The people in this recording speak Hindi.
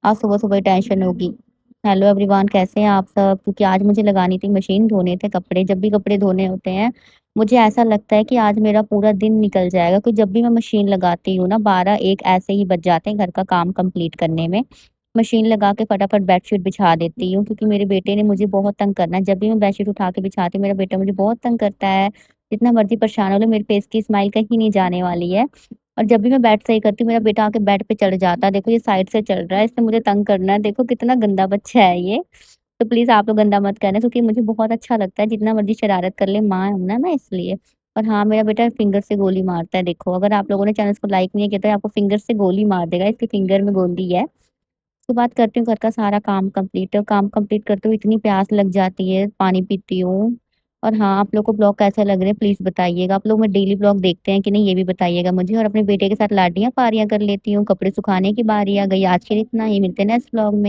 आज सुबह-सुबह ही टेंशन होगी। हेलो एवरीवन, कैसे हैं आप सब? क्योंकि आज मुझे लगानी थी मशीन, धोने थे कपड़े। जब भी कपड़े धोने होते हैं, मुझे ऐसा लगता है कि आज मेरा पूरा दिन निकल जाएगा, क्योंकि जब भी मैं मशीन लगाती हूँ ना 12-1 ऐसे ही बज जाते हैं घर का काम कंप्लीट करने में। मशीन लगा के फटाफट बेडशीट बिछा देती हूँ, क्योंकि मेरे बेटे ने मुझे बहुत तंग करना है। जब भी मैं बेडशीट उठा के बिछाती हूँ, मेरा बेटा मुझे बहुत तंग करता है। जितना मर्ज़ी परेशान हो लो, मेरे फेस की स्माइल कहीं नहीं जाने वाली है। और जब भी मैं बेड सही करती हूँ, मेरा बेटा आके बेड पे चढ़ जाता है। देखो ये साइड से चल रहा है, इसने मुझे तंग करना है। देखो कितना गंदा बच्चा है ये। तो प्लीज़ आप लोग गंदा मत करना, क्योंकि मुझे बहुत अच्छा लगता है, जितना मर्ज़ी शरारत कर ले, माँ हूँ ना मैं इसलिए। और हाँ, मेरा बेटा फिंगर से गोली मारता है देखो, अगर आप लोगों ने चैनल्स को लाइक नहीं किया तो आपको फिंगर से गोली मार देगा, इसके फिंगर में गोली है। उसके बाद करती हूँ घर का सारा काम कंप्लीट, और काम कंप्लीट करते हुए इतनी प्यास लग जाती है, पानी पीती हूँ। और हाँ, आप लोग को ब्लॉग कैसे लग रहे हैं प्लीज़ बताइएगा। आप लोग मेरे डेली ब्लॉग देखते हैं कि नहीं, ये भी बताइएगा मुझे। और अपने बेटे के साथ लाडियाँ पारियाँ कर लेती हूँ, कपड़े सुखाने की बारी आ गई। आज के लिए इतना ही, मिलते हैं नेक्स्ट ब्लॉग में।